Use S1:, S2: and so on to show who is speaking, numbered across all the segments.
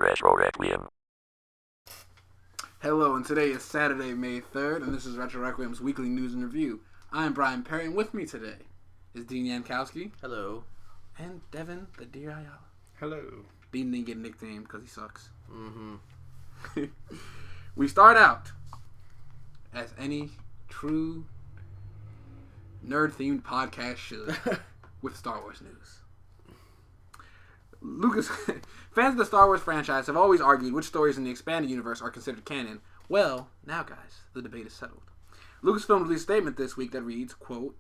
S1: Retro Requiem.
S2: Hello, and today is Saturday, May 3rd, and this is Retro Requiem's weekly news and review. I'm Brian Perry, and with me today is Dean Yankowski.
S3: Hello.
S2: And Devin, the Dear Ayala.
S4: Hello.
S2: Dean didn't get a nickname because he sucks.
S3: Mm-hmm.
S2: We start out, as any true nerd-themed podcast should, with Star Wars news. Fans of the Star Wars franchise have always argued which stories in the expanded universe are considered canon. Well, now guys, the debate is settled. Lucasfilm released a statement this week that reads, quote,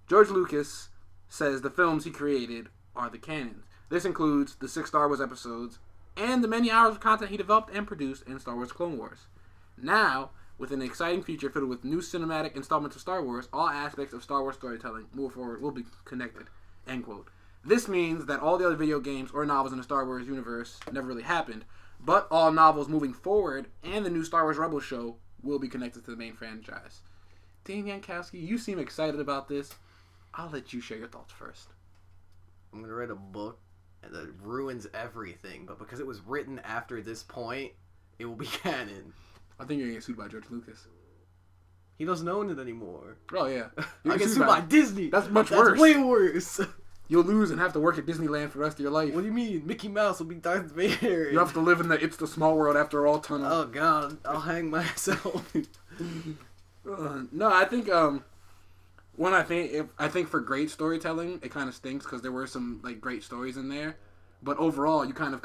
S2: George Lucas says the films he created are the canon. This includes the 6 Star Wars episodes and the many hours of content he developed and produced in Star Wars Clone Wars. Now, with an exciting future filled with new cinematic installments of Star Wars, all aspects of Star Wars storytelling moving forward will be connected. End quote. This means that all the other video games or novels in the Star Wars universe never really happened, but all novels moving forward and the new Star Wars Rebels show will be connected to the main franchise. Dan Yankowski, you seem excited about this. I'll let you share your thoughts first.
S3: I'm going to write a book that ruins everything, but because it was written after this point, it will be canon.
S2: I think you're going to get sued by George Lucas.
S3: He doesn't own it anymore.
S2: Oh, yeah.
S3: I get sued by Disney.
S2: That's much worse.
S3: That's way worse.
S2: You'll lose and have to work at Disneyland for the rest of your life.
S3: What do you mean? Mickey Mouse will be Darth Vader.
S2: You have to live in the It's the Small World After All tunnel.
S3: Oh, God. I'll hang myself.
S2: No, I think I think for great storytelling, it kind of stinks because there were some like great stories in there, but overall, you kind of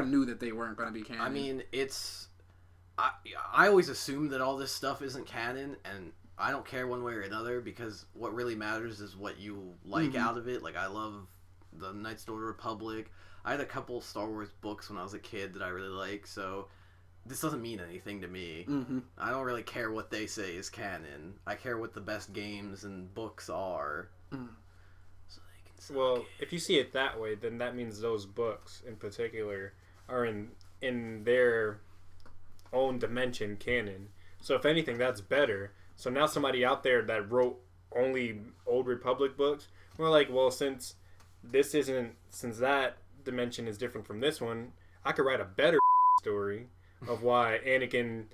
S2: knew that they weren't going to be canon.
S3: I mean, I always assume that all this stuff isn't canon, and I don't care one way or another because what really matters is what you like out of it. Like, I love the Knights of the Old Republic. I had a couple Star Wars books when I was a kid that I really like, so this doesn't mean anything to me.
S2: Mm-hmm.
S3: I don't really care what they say is canon. I care what the best games and books are.
S2: Mm.
S3: So they can suck
S4: Well,
S3: it.
S4: if you see it that way, then that means those books in particular are in their own dimension canon. So if anything, that's better. So now somebody out there that wrote only Old Republic books, we're like, well, since that dimension is different from this one, I could write a better story of why Anakin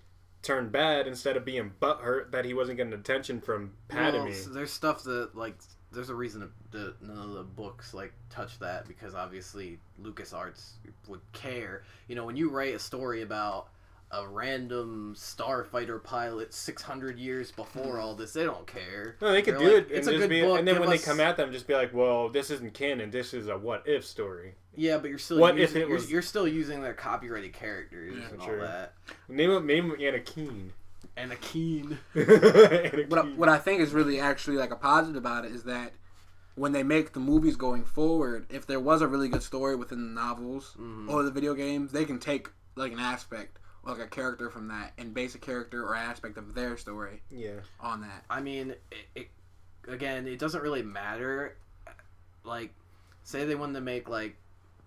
S4: turned bad instead of being butthurt that he wasn't getting attention from Padme.
S3: Well, so there's stuff that, like, there's a reason that none of the books, like, touch that because obviously LucasArts would care. You know, when you write a story about a random starfighter pilot 600 years before all this, they don't care.
S4: No, they could
S3: They're
S4: do
S3: like,
S4: it.
S3: It's a good book.
S4: And then when they come at them, just be like, well, this isn't canon. This is a what-if story.
S3: Yeah, but you're still you're still using their copyrighted characters and all that.
S4: Name Anakin.
S3: Anakin.
S2: What I think is really actually like a positive about it is that when they make the movies going forward, if there was a really good story within the novels or the video games, they can take like an aspect or like a character from that and base a character or aspect of their story on that.
S3: I mean, it doesn't really matter. Like, say they wanted to make, like,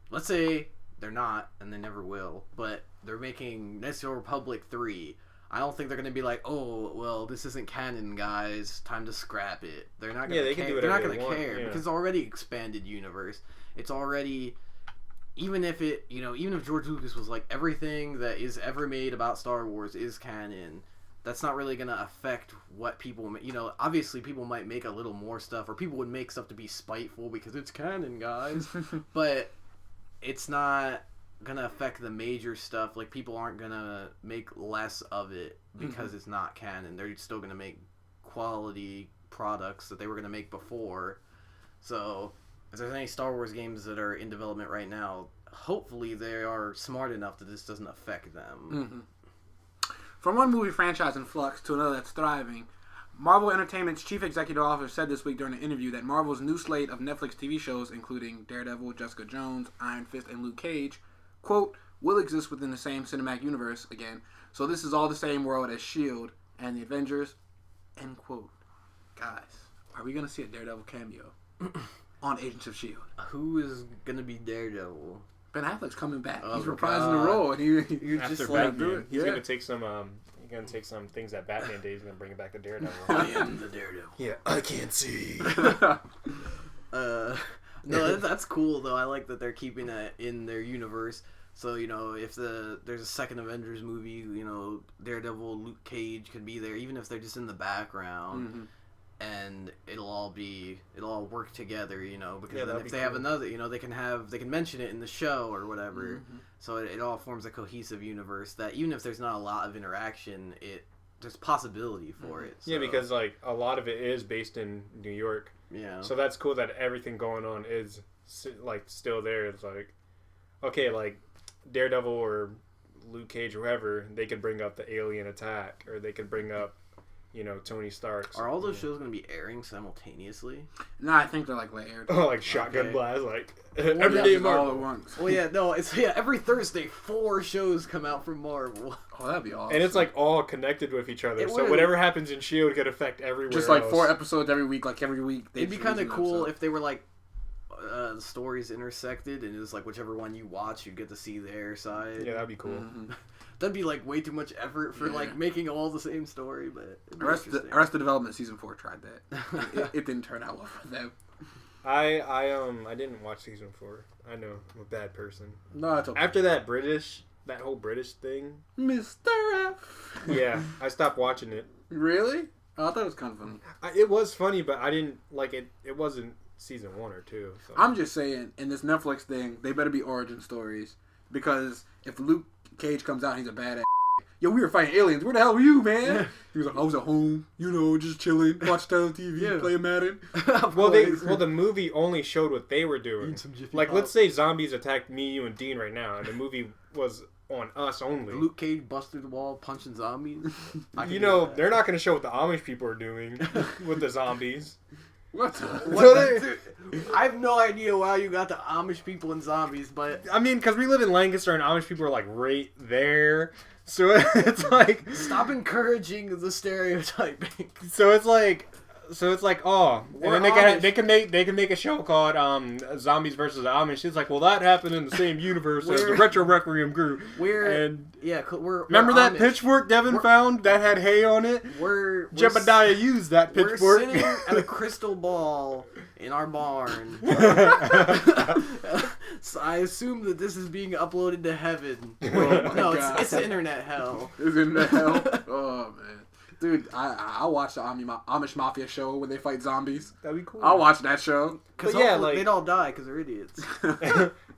S3: let's say they're not, and they never will, but they're making Knights of the Old Republic 3. I don't think they're going to be like, oh, well, this isn't canon, guys. Time to scrap it. They're not going to care. They're not going to care because it's already expanded universe. It's already, even if George Lucas was like, everything that is ever made about Star Wars is canon, that's not really going to affect what people, obviously people might make a little more stuff, or people would make stuff to be spiteful because it's canon, guys. But it's not gonna affect the major stuff. Like, people aren't gonna make less of it because it's not canon. They're still gonna make quality products that they were gonna make before. So if there's any Star Wars games that are in development right now, hopefully they are smart enough that this doesn't affect them.
S2: From one movie franchise in flux to another that's thriving, Marvel Entertainment's chief executive officer said this week during an interview that Marvel's new slate of Netflix TV shows, including Daredevil, Jessica Jones, Iron Fist, and Luke Cage, quote, will exist within the same cinematic universe again. So this is all the same world as S.H.I.E.L.D. and the Avengers, end quote. Guys, are we going to see a Daredevil cameo on Agents of S.H.I.E.L.D.?
S3: Who is going to be Daredevil?
S2: Ben Affleck's coming back.
S3: Oh,
S2: He's reprising the role. And you're
S4: After
S2: just like,
S4: Batman, he's gonna take some. Gonna take some things that Batman did. He's gonna bring it back to Daredevil.
S3: I am the Daredevil.
S4: Yeah, I can't see.
S3: No, that's cool though. I like that they're keeping it in their universe. So, if there's a second Avengers movie, Daredevil, Luke Cage could be there, even if they're just in the background.
S2: Mm-hmm.
S3: And it'll all work together, because then if they
S4: cool.
S3: have another, they can mention it in the show or whatever.
S2: Mm-hmm.
S3: So it all forms a cohesive universe that even if there's not a lot of interaction, there's possibility for it. So.
S4: Yeah, because like a lot of it is based in New York.
S3: Yeah.
S4: So that's cool that everything going on is like still there. It's like, okay, like Daredevil or Luke Cage or whoever, they could bring up the alien attack, or they could bring up, Tony Stark's.
S3: Are all those shows going to be airing simultaneously?
S2: No, I think they're like layered.
S4: Oh, like Shotgun
S3: Okay.
S4: Blast, like
S2: Well,
S4: every
S2: yeah,
S4: day
S2: just all at
S4: Marvel.
S2: once.
S3: Well, yeah, no, every Thursday 4 shows come out from Marvel.
S2: Oh, that'd be awesome.
S4: And it's like all connected with each other.
S3: It
S4: So
S3: would.
S4: whatever happens in S.H.I.E.L.D. could affect everywhere
S2: just like
S4: else.
S2: 4 episodes every week. Like every week,
S3: It'd be kind of
S2: release an
S3: cool
S2: episode.
S3: if they were like the stories intersected, and it was like whichever one you watch, you get to see their side.
S4: Yeah, that'd be cool.
S2: Mm-hmm.
S3: That'd be like way too much effort for like making all the same story, but it'd be interesting.
S2: Arrested Development season 4 tried that. it didn't turn out well for them.
S4: I didn't watch season 4. I know I'm a bad person.
S2: No, it's okay.
S4: After that whole British thing,
S2: Mr. F.
S4: yeah, I stopped watching it.
S2: Really? Oh, I thought it was kind of funny.
S4: It was funny, but I didn't like it. It wasn't season 1 or 2. So.
S2: I'm just saying, in this Netflix thing, they better be origin stories. Because if Luke Cage comes out and he's a badass, yo, we were fighting aliens. Where the hell were you, man? He was like, I was at home, just chilling, watching TV, playing Madden.
S4: Well, the movie only showed what they were doing. Like, let's say zombies attacked me, you, and Dean right now, and the movie was on us only.
S3: Luke Cage bust through the wall punching zombies.
S4: They're not going to show what the Amish people are doing with the zombies.
S2: What?
S3: Dude, I have no idea why you got the Amish people and zombies, but
S4: I mean, because we live in Lancaster and Amish people are like right there, so it's like
S3: stop encouraging the stereotyping.
S4: so it's like oh,
S3: We're
S4: and then
S3: Amish.
S4: they can make a show called Zombies versus Amish. It's like, well, that happened in the same universe as the Retro Requiem group.
S3: We're
S4: Remember that
S3: Amish.
S4: pitchfork Devin found that had hay on it?
S3: We're
S4: Jebediah used that
S3: We're
S4: pitchfork.
S3: sitting at a crystal ball in our barn. So I assume that this is being uploaded to heaven.
S2: Oh
S3: No,
S2: God.
S3: it's internet hell.
S2: Isn't that hell? Oh, man. Dude, I'll watch the Amish Mafia show when they fight zombies.
S4: That'd be cool.
S2: I'll watch that show.
S3: Because
S4: But yeah, like-
S3: they'd all die because they're idiots.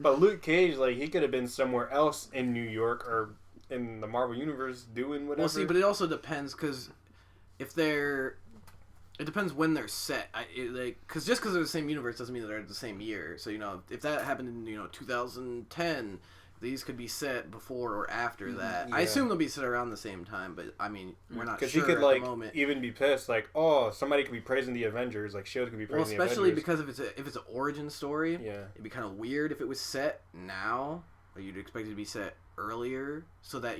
S4: But Luke Cage, like, he could have been somewhere else in New York or in the Marvel Universe doing whatever.
S3: Well, see, but it also depends because if they're... It depends when they're set. Because just because they're the same universe doesn't mean that they're the same year. So, if that happened in, 2010... These could be set before or after that.
S4: Yeah.
S3: I assume they'll be set around the same time, but I mean, we're not sure
S4: he could,
S3: at
S4: like,
S3: the moment.
S4: even be pissed, like, oh, somebody could be praising the Avengers, like, S.H.I.E.L.D. could be
S3: Well,
S4: praising the
S3: especially
S4: Avengers.
S3: because if it's an origin story,
S4: Yeah.
S3: it'd be kind of weird if it was set now. Or you'd expect it to be set earlier, so that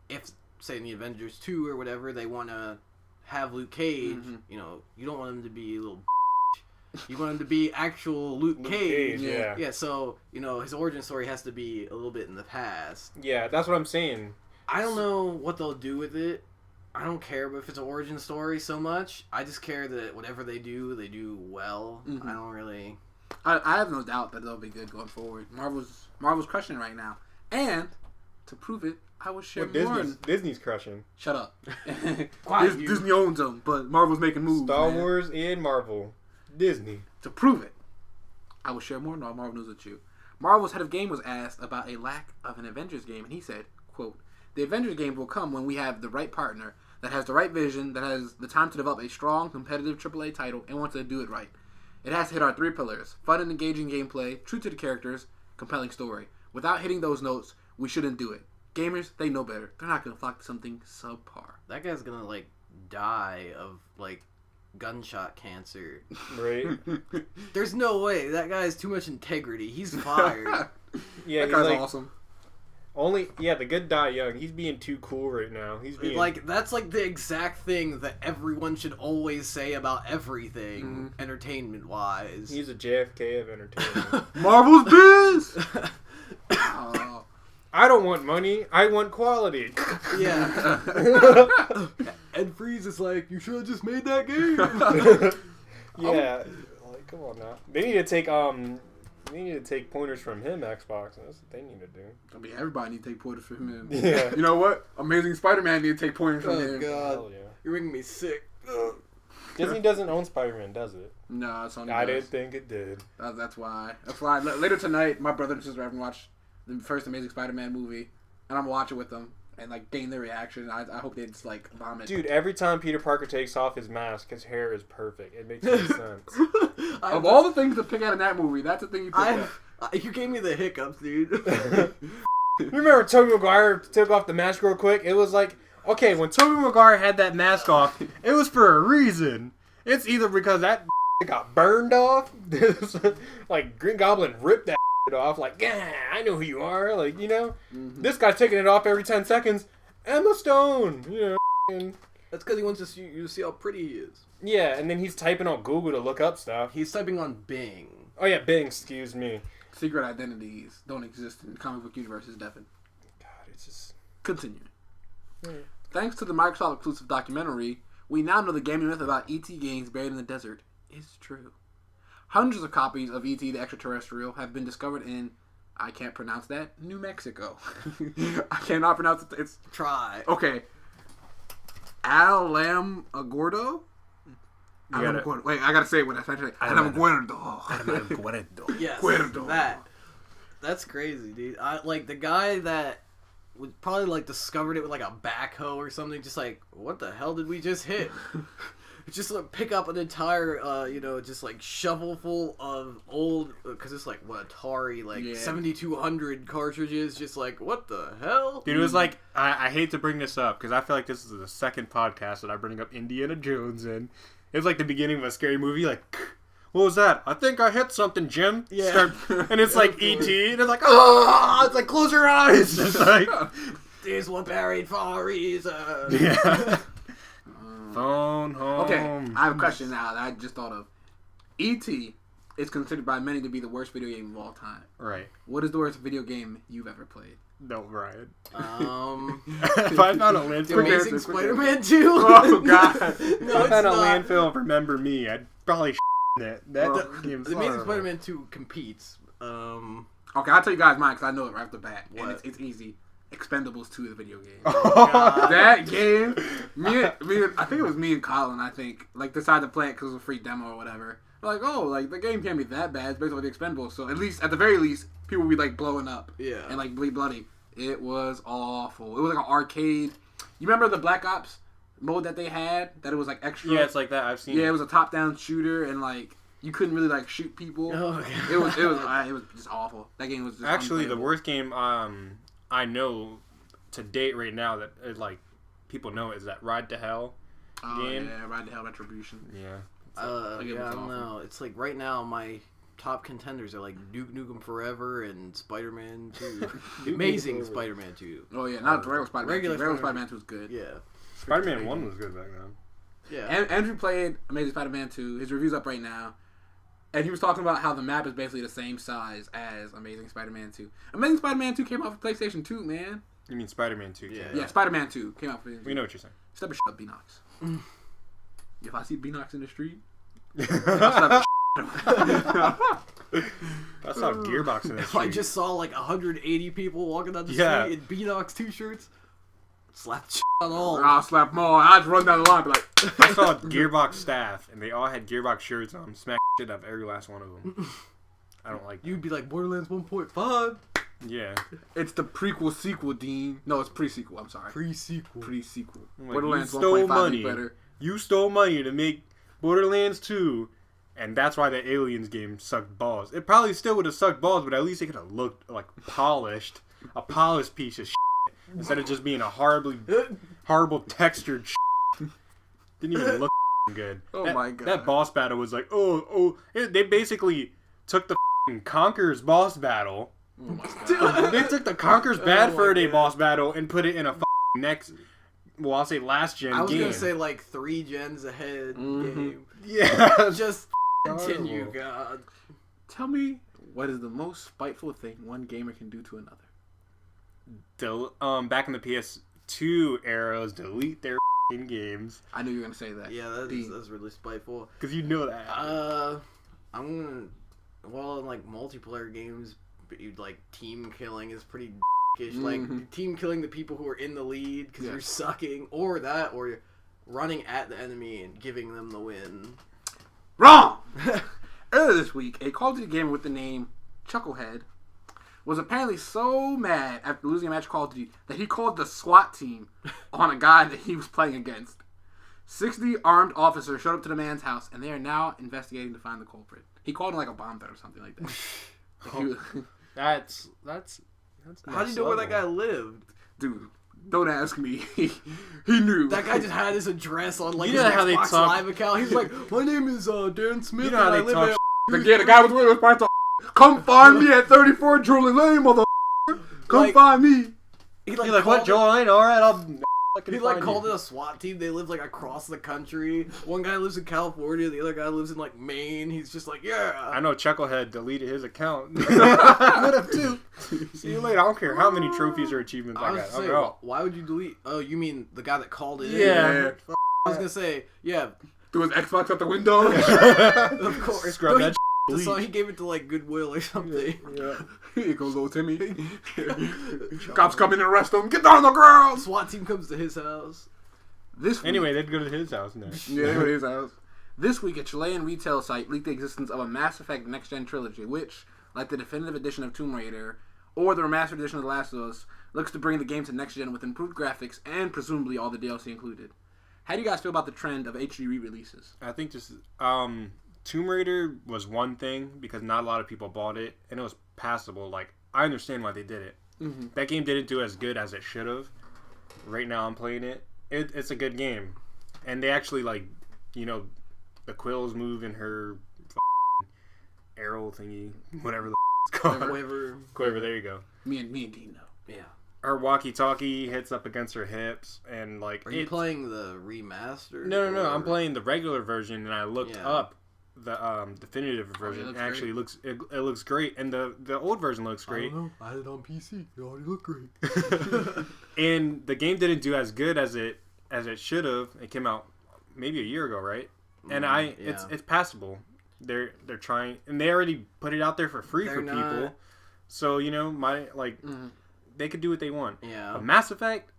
S3: if say in the Avengers 2 or whatever they want to have Luke Cage, you don't want him to be a little. You want him to be actual Luke Cage.
S4: yeah.
S3: Yeah, so, his origin story has to be a little bit in the past.
S4: Yeah, that's what I'm saying.
S3: I don't know what they'll do with it. I don't care if it's an origin story so much. I just care that whatever they do well.
S2: Mm-hmm.
S3: I don't really...
S2: I have no doubt that they'll be good going forward. Marvel's crushing it right now. And, to prove it, I will share more.
S4: Disney's crushing.
S2: Shut up.
S3: Quiet, you.
S2: Disney owns them, but Marvel's making moves.
S4: Star
S2: man.
S4: Wars and Marvel. Disney.
S2: To prove it, I will share more Marvel news with you. Marvel's head of game was asked about a lack of an Avengers game, and he said, quote, "The Avengers game will come when we have the right partner that has the right vision, that has the time to develop a strong, competitive AAA title, and wants to do it right. It has to hit our 3 pillars: fun and engaging gameplay, true to the characters, compelling story. Without hitting those notes, we shouldn't do it. Gamers, they know better. They're not going to flock to something subpar."
S3: That guy's gonna, die of, gunshot cancer.
S4: Right?
S3: There's no way. That guy has too much integrity. He's fired.
S4: Yeah,
S2: That guy's
S4: he's
S2: awesome.
S4: the good die young. He's being too cool right now. He's being...
S3: That's, the exact thing that everyone should always say about everything, entertainment-wise.
S4: He's a JFK of entertainment.
S2: Marvel's biz! Oh.
S4: I don't want money. I want quality.
S3: Yeah. Ed Freeze is like, you should have just made that game.
S4: Yeah. Come on now. They need to take You need to take pointers from him, Xbox. That's what they need to do.
S2: I mean, everybody need to take pointers from him.
S4: Yeah.
S2: You know what? Amazing Spider-Man need to take pointers from him.
S3: God.
S4: Hell yeah.
S3: You're making me sick. Ugh.
S4: Disney doesn't own Spider-Man, does it?
S2: No, it's only
S4: I didn't think it did.
S2: That's why. That's why. Later tonight, my brother and sister haven't watched the first Amazing Spider-Man movie, and I'm watching with them and like gain their reaction. I hope they just like vomit.
S4: Dude, every time Peter Parker takes off his mask, his hair is perfect. It makes no sense.
S2: Of all the things to pick out in that movie, that's the thing you pick out.
S3: You gave me the hiccups, dude.
S4: You remember Tobey Maguire took off the mask real quick? It was like, okay, when Tobey Maguire had that mask off, it was for a reason. It's either because that got burned off, like Green Goblin ripped that off, like, yeah, I know who you are, like, you know?
S2: Mm-hmm.
S4: This guy's taking it off every 10 seconds. Emma Stone, you know? And
S3: That's because he wants you to see how pretty he is.
S4: yeah, and then he's typing on Google to look up stuff.
S3: He's typing on Bing.
S4: Oh yeah, Bing, excuse me.
S2: Secret identities don't exist in the comic book universes, Devin.
S4: God, it's just...
S2: Continue.
S4: Yeah.
S2: Thanks to the Microsoft exclusive documentary, we now know the gaming myth about E.T. games buried in the desert is true. Hundreds of copies of E.T. the Extraterrestrial have been discovered in, I can't pronounce that, New Mexico. I cannot pronounce it. It's
S3: Try.
S2: okay. Alamogordo?
S4: Gotta-
S2: Wait, I gotta say it when I say it. Alamogordo.
S3: Yes.
S2: Guerdo.
S3: That's crazy, dude. Like the guy that would probably like discovered it with like a backhoe or something. Just like, what the hell did we just hit? Just like, pick up an entire, just like shovel full of old, because it's like what Atari, like 7200 cartridges. Just like, what the hell?
S4: Dude, it was like, I hate to bring this up because I feel like this is the second podcast that I bring up Indiana Jones in. It was like the beginning of a scary movie, like, what was that? I think I hit something, Jim.
S3: Yeah.
S4: And it's like E.T. and it's like, oh, it's like, close your eyes. It's like,
S3: These were buried for a reason.
S4: yeah. Phone home.
S2: Okay, I have a question now that I just thought of. E.T. is considered by many to be the worst video game of all time.
S4: Right.
S2: What is the worst video game you've ever played?
S4: No, Ryan.
S3: If
S4: If I found a landfill,
S3: Amazing
S2: answer, quick
S3: Spider-Man 2.
S2: Oh, God.
S3: No,
S4: if
S3: it's
S4: I found a
S3: not.
S4: landfill of Remember Me, I'd probably it. That game's
S3: The Amazing
S4: horrible.
S3: Spider-Man 2 competes.
S2: Okay, I'll tell you guys mine because I know it right off the bat.
S3: What?
S2: And it's easy. Expendables 2 is a video game.
S3: God.
S2: That game, I think it was me and Colin, like decided to play it because it was a free demo or whatever. We're like, oh, like the game can't be that bad. It's basically the Expendables. So at the very least, people would be like blowing up.
S3: Yeah.
S2: And like bleed bloody. It was awful. It was like an arcade. You remember the Black Ops mode that they had? That it was like extra?
S4: Yeah, it's like that. I've seen
S2: Yeah, it was a top-down shooter and like you couldn't really like shoot people.
S3: Oh, God.
S2: It was just awful. That game was just
S4: Actually, the
S2: unplayable.
S4: worst game I know to date right now that like people know is that Ride to Hell game.
S2: Yeah, Ride to Hell Retribution.
S4: Yeah.
S2: That game was
S3: I don't
S2: awful.
S3: know. It's like right now my top contenders are like Duke Nukem Forever and Spider-Man 2. Amazing Spider-Man 2.
S2: Oh yeah, not regular Spider-Man.
S3: Regular
S2: Regular
S3: Spider-Man.
S2: Spider-Man 2 was good.
S3: Yeah.
S4: Spider-Man 1 was good back then.
S3: Yeah.
S2: Andrew played Amazing Spider-Man 2. His review's up right now. And he was talking about how the map is basically the same size as Amazing Spider-Man 2. Amazing Spider-Man 2 came out for PlayStation 2, man.
S4: You mean Spider-Man 2?
S3: Yeah.
S2: Yeah, Spider-Man 2 came out for PlayStation 2.
S4: We know what you're saying.
S2: Step your shit up, B-Nox. If I see B-Nox in the street, I'll
S4: I saw Gearbox in that
S3: If I just saw like 180 people walking down the
S4: Yeah.
S3: street in B-Nox t-shirts, slap the shit on all.
S2: I'll slap them all. I'll just run down the line and be like...
S4: I saw Gearbox staff, and they all had Gearbox shirts on. Smack shit out of every last one of them. I don't like that.
S3: You'd be like Borderlands 1.5.
S4: Yeah.
S2: It's the prequel sequel, Dean. No, it's pre-sequel. I'm sorry.
S3: Pre-sequel.
S2: Pre-sequel.
S4: Like,
S2: Borderlands
S4: you stole
S2: 1.5
S4: money.
S2: is better.
S4: You stole money to make Borderlands 2, and that's why the Aliens game sucked balls. It probably still would have sucked balls, but at least it could have looked like polished. A polished piece of shit. Instead of just being a horrible textured shit. Didn't even look good.
S2: Oh my God.
S4: That boss battle was like, they basically took the Conqueror's boss battle.
S2: Oh my God.
S4: They took the Conqueror's Bad
S3: my
S4: Fur Day
S3: God.
S4: boss battle and put it in a next, well, I'll say last gen
S3: I was
S4: game.
S3: gonna say like 3 gens ahead game.
S4: Yeah.
S3: Just continue, God.
S2: Tell me, what is the most spiteful thing one gamer can do to another?
S4: Back in the PS2 eras, delete their games.
S2: I knew you were gonna say that.
S3: Yeah,
S2: Dean.
S3: that's really spiteful.
S4: Because you know that.
S3: I'm gonna Well, in like multiplayer games, like team killing is pretty d***ish. Like team killing the people who are in the lead because you're sucking, or you're running at the enemy and giving them the win.
S2: Wrong! Earlier this week, a Call of Duty gamer with the name Chucklehead was apparently so mad after losing a match of Call of Duty that he called the SWAT team on a guy that he was playing against. 60 armed officers showed up to the man's house, and they are now investigating to find the culprit. He called him like a bomb threat or something like that.
S4: That's
S3: How do you know where that guy lived?
S2: Dude, don't ask me. He knew.
S3: That guy just had his address on like
S4: you
S3: his
S4: know how they
S3: Xbox
S4: talk.
S3: Live account. He's like, my name is Dan Smith,
S4: You know how
S3: and I
S4: they
S3: live
S4: talk.
S3: at...
S2: The guy was probably come find me at 34 Drury Lane, mother. Come
S3: Like,
S2: find me.
S4: He's like, what, Joel Lane? All right, I'll...
S3: He like called it a SWAT team. They live like across the country. One guy lives in California. The other guy lives in like Maine. He's just like, yeah.
S4: I know Chucklehead deleted his account. Would have too. See you later. I don't care how many trophies or achievements I got.
S3: Saying, why would you delete? Oh, you mean the guy that called it in?
S2: Yeah.
S3: I was gonna say, yeah.
S2: Threw his Xbox out the window.
S3: Of course.
S4: Scrub that.
S3: So he gave it to like Goodwill or something.
S2: Yeah. Here goes old Timmy. Cops come in and arrest him. Get down on the ground.
S3: SWAT team comes to his house.
S4: Anyway, they'd go to his house next.
S2: Yeah, they go to his house. This week, a Chilean retail site leaked the existence of a Mass Effect Next Gen Trilogy, which, like the definitive edition of Tomb Raider or the remastered edition of The Last of Us, looks to bring the game to next gen with improved graphics and presumably all the DLC included. How do you guys feel about the trend of HD re-releases?
S4: I think just Tomb Raider was one thing because not a lot of people bought it, and it was passable. Like, I understand why they did it. Mm-hmm. That game didn't do as good as it should have. Right now, I'm playing it. It's a good game, and they actually the quills move in her arrow thingy, whatever the it's called. Quiver. There you go.
S2: Me and Dean know.
S3: Yeah.
S4: Her walkie-talkie hits up against her hips, and like.
S3: Are you playing the remaster?
S4: No. I'm playing the regular version, and I looked up the definitive version. It looks great, and the old version looks great.
S3: I don't know. I had it on PC. It already looked great.
S4: And the game didn't do as good as it should have. It came out maybe a year ago, right? And it's passable. They're trying, and they already put it out there for free for people. So they could do what they want.
S3: Yeah.
S4: But Mass Effect,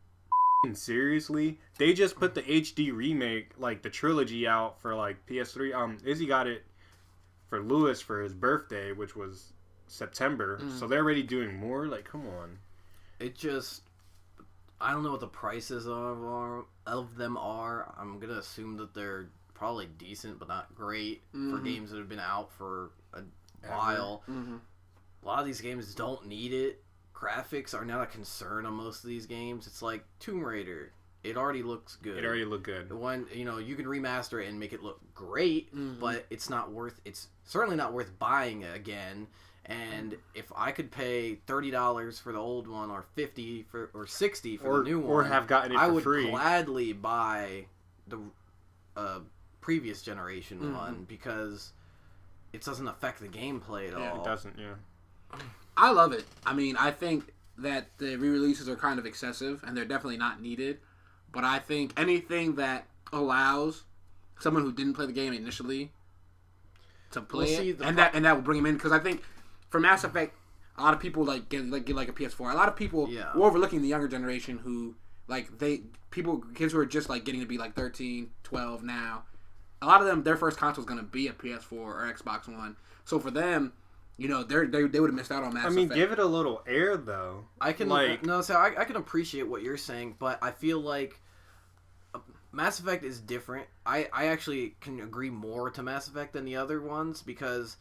S4: seriously, they just put the HD remake, like the trilogy, out for like PS3. Izzy got it for Lewis for his birthday, which was September. So they're already doing more. Like, come on.
S3: It just, I don't know what the prices of them are. I'm gonna assume that they're probably decent, but not great for games that have been out for a while. Mm-hmm. A lot of these games don't need it. Graphics are not a concern on most of these games. It's like Tomb Raider. It already looks good.
S4: It already looked good.
S3: When you can remaster it and make it look great, but it's certainly not worth buying it again. And if I could pay $30 for the old one, or $50 or $60 for the new one,
S4: or have gotten it for free,
S3: I would gladly buy the previous generation one because it doesn't affect the gameplay at all.
S4: It doesn't. Yeah.
S2: I love it. I mean, I think that the re-releases are kind of excessive, and they're definitely not needed. But I think anything that allows someone who didn't play the game initially to play it, and that will bring them in. Because I think for Mass Effect, a lot of people get a PS4. A lot of people were overlooking the younger generation who kids who are just getting to be 13, 12 now. A lot of them, their first console is going to be a PS4 or Xbox One. So for them, they would have missed out on Mass Effect.
S4: I mean, give it a little air, though.
S3: I can I can appreciate what you're saying, but I feel like Mass Effect is different. I actually can agree more to Mass Effect than the other ones because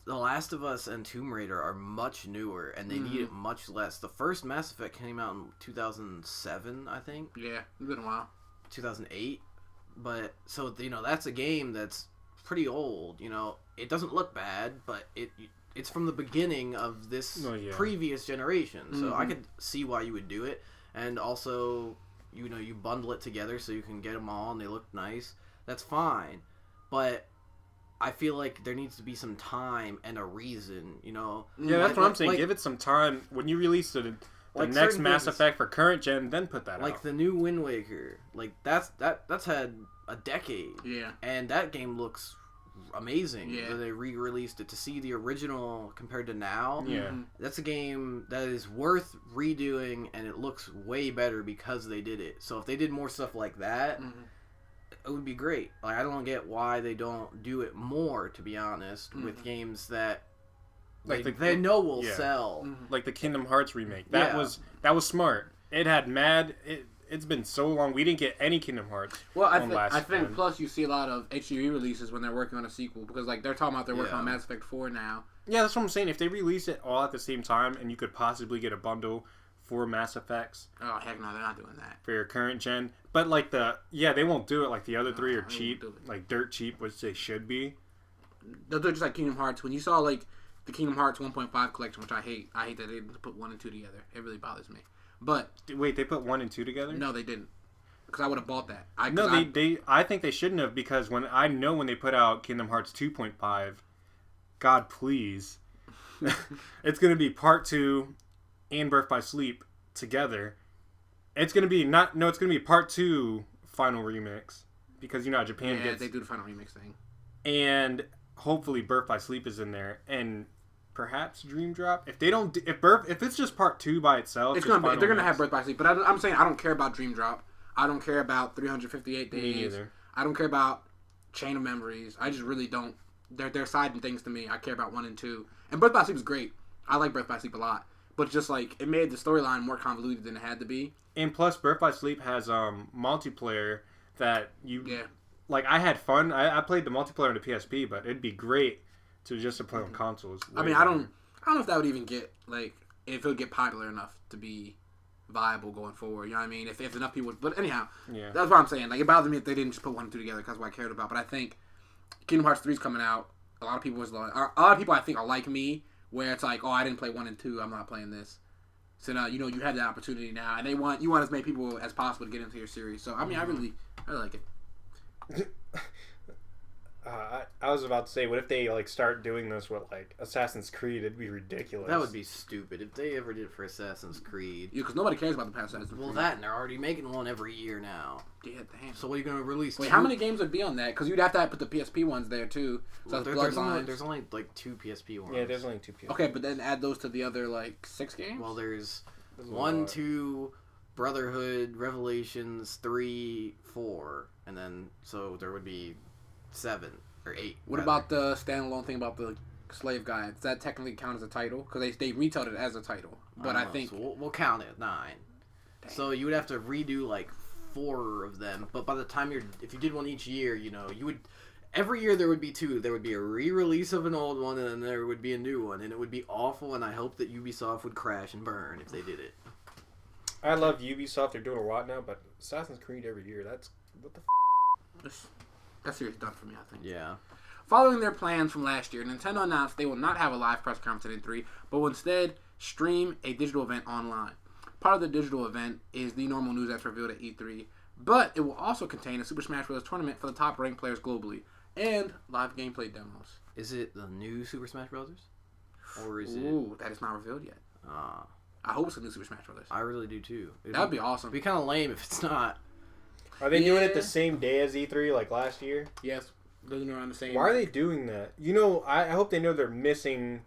S3: The Last of Us and Tomb Raider are much newer, and they need it much less. The first Mass Effect came out in 2007, I think.
S2: Yeah, it's been a while. 2008.
S3: But, so, that's a game that's pretty old. It doesn't look bad, but it's from the beginning of this previous generation. So I could see why you would do it. And also, you bundle it together so you can get them all and they look nice. That's fine. But I feel like there needs to be some time and a reason,
S4: Yeah, that's what I'm saying. Give it some time. When you release the next Mass Effect for current gen, then put that out.
S3: Like the new Wind Waker. That's had a decade.
S2: Yeah.
S3: And that game looks amazing.
S2: Yeah.
S3: That they re-released it. To see the original compared to now,
S4: Yeah.
S3: that's a game that is worth redoing, and it looks way better because they did it. So if they did more stuff like that, it would be great. Like, I don't get why they don't do it more, to be honest, with games that
S4: Like
S3: they know will
S4: yeah.
S3: sell.
S4: Like the Kingdom Hearts remake. That was smart. It had it's been so long. We didn't get any Kingdom Hearts.
S2: Well, I think plus you see a lot of HD releases when they're working on a sequel because like they're talking about they're working on Mass Effect 4 now.
S4: Yeah, that's what I'm saying. If they release it all at the same time and you could possibly get a bundle for Mass Effects.
S2: Oh heck no, they're not doing that.
S4: For your current gen. But like they won't do it. Like the other three are cheap. Like dirt cheap, which they should be.
S2: They'll do it just like Kingdom Hearts. When you saw like the Kingdom Hearts 1.5 collection, which I hate that they didn't put 1 and 2 together. It really bothers me. But
S4: wait, they put 1 and 2 together?
S2: No, they didn't. Because I would have bought that.
S4: I think they shouldn't have because when they put out Kingdom Hearts 2.5, God please, it's gonna be Part 2 and Birth by Sleep together. It's gonna be it's gonna be Part 2 Final Remix because you know how Japan gets.
S2: They do the Final Remix thing.
S4: And hopefully Birth by Sleep is in there and. Perhaps Dream Drop. If they don't, if it's just Part 2 by itself,
S2: they're gonna have Birth by Sleep. But I'm saying I don't care about Dream Drop. I don't care about 358 Days.
S4: Me either.
S2: I don't care about Chain of Memories. I just really don't. They're siding things to me. I care about 1 and 2. And Birth by Sleep is great. I like Birth by Sleep a lot. But just like it made the storyline more convoluted than it had to be.
S4: And plus, Birth by Sleep has multiplayer that like. I had fun. I played the multiplayer on the PSP, but it'd be great. To play on consoles.
S2: I mean, I don't know if that would even get like if it would get popular enough to be viable going forward. You know what I mean? If enough people would. But anyhow, that's what I'm saying. Like it bothered me if they didn't just put 1 and 2 together because that's what I cared about. But I think Kingdom Hearts 3 is coming out. A lot of people I think are like me, where it's like, oh, I didn't play 1 and 2. I'm not playing this. So now you have the opportunity now, and you want as many people as possible to get into your series. So I mean, I really like it.
S4: I was about to say, what if they like start doing this with like Assassin's Creed? It'd be ridiculous.
S3: That would be stupid if they ever did it for Assassin's Creed.
S2: Yeah, because nobody cares about the past Assassin's Creed.
S3: Well, that and they're already making one every year now.
S2: Yeah, damn.
S3: So what are you going to release?
S2: Wait, how many games would be on that? Because you'd have to put the PSP ones there too. So
S3: well, there's only like 2 PSP ones.
S4: Yeah, there's only 2 PSP.
S2: Okay, but then add those to the other like 6 games.
S3: Well, there's 1, 2, Brotherhood, Revelations, 3, 4, and then so there would be 7. Or 8.
S2: What about the standalone thing about the slave guy? Does that technically count as a title? Because they retailed it as a title. But I think...
S3: So we'll count it 9. Dang. So you would have to redo like 4 of them. But by the time if you did one each year, you would... Every year there would be 2. There would be a re-release of an old one, and then there would be a new one. And it would be awful, and I hope that Ubisoft would crash and burn if they did it.
S4: I love Ubisoft. They're doing a lot now, but Assassin's Creed every year, that's... What the
S2: That series done for me, I think.
S3: Yeah.
S2: Following their plans from last year, Nintendo announced they will not have a live press conference at E3, but will instead stream a digital event online. Part of the digital event is the normal news that's revealed at E3, but it will also contain a Super Smash Bros. Tournament for the top ranked players globally, and live gameplay demos.
S3: Is it the new Super Smash Bros? Or is it...
S2: Ooh, that is not revealed yet. I hope it's a new Super Smash Bros.
S3: I really do too.
S2: That would be awesome.
S3: It'd be kind of lame if it's not.
S4: Are they doing it the same day as E3 like last year?
S2: Yes. Doing around the same.
S4: Why are they doing that? I hope they know they're missing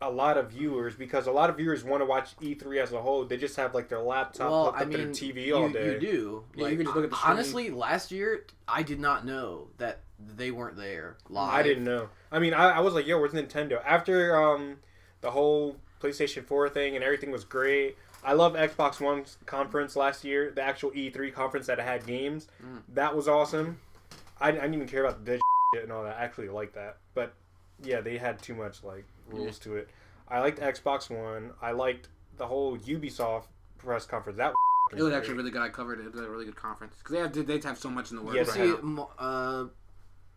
S4: a lot of viewers because a lot of viewers want to watch E3 as a whole. They just have like their laptop hooked up to their TV all day.
S3: You do.
S2: Yeah, you can just look at the stream.
S3: Honestly, last year I did not know that they weren't there live.
S4: I didn't know. I mean, I was like, yo, where's Nintendo? After the whole PlayStation 4 thing and everything was great. I love Xbox One's conference last year, the actual E3 conference that had games. That was awesome. I didn't even care about the digital shit and all that. I actually liked that. But, yeah, they had too much, like, rules to it. I liked Xbox One. I liked the whole Ubisoft press conference. That
S2: was great. Actually really good. I covered it. It was a really good conference. Because they have so much in the works.
S3: Yeah, see,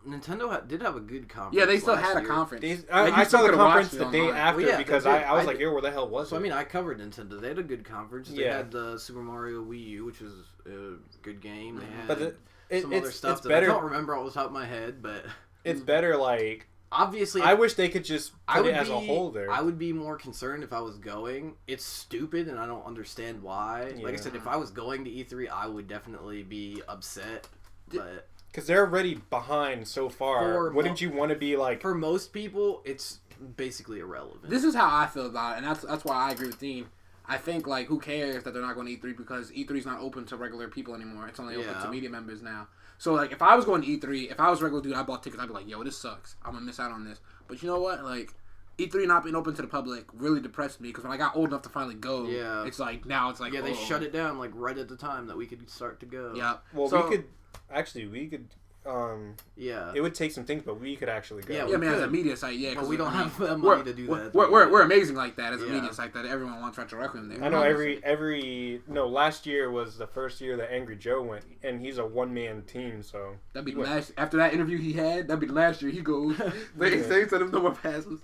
S3: Nintendo did have a good conference.
S2: Yeah, they still had a conference.
S4: I saw the conference the day after because I was like, yo, where the hell was it?
S3: So, I mean, I covered Nintendo. They had a good conference. They had the Super Mario Wii U, which was a good game. They had some other stuff that I don't remember off the top of my head, but...
S4: It's better, like...
S3: Obviously...
S4: I wish they could just put it as a whole there.
S3: I would be more concerned if I was going. It's stupid, and I don't understand why. Yeah. Like I said, if I was going to E3, I would definitely be upset, but...
S4: Because they're already behind so far. Wouldn't you want to be like...
S3: For most people, it's basically irrelevant.
S2: This is how I feel about it, and that's why I agree with Dean. I think, like, who cares that they're not going to E3 because E3's not open to regular people anymore. It's only open to media members now. So, like, if I was going to E3, if I was a regular dude, I bought tickets, I'd be like, yo, this sucks. I'm going to miss out on this. But you know what? Like, E3 not being open to the public really depressed me because when I got old enough to finally go, it's like, now it's like,
S3: they shut it down, like, right at the time that we could start to go.
S2: Yeah.
S4: Well, we could, it would take some things, but we could actually go.
S2: Yeah, I mean, as a media site, yeah.
S3: Well, we don't have the money to do that.
S2: We're amazing like that as a media site that everyone wants Retro Requiem there.
S4: I know last year was the first year that Angry Joe went, and he's a one-man team, so...
S2: That'd be after that interview he had, that'd be the last year he goes. They said him no more passes.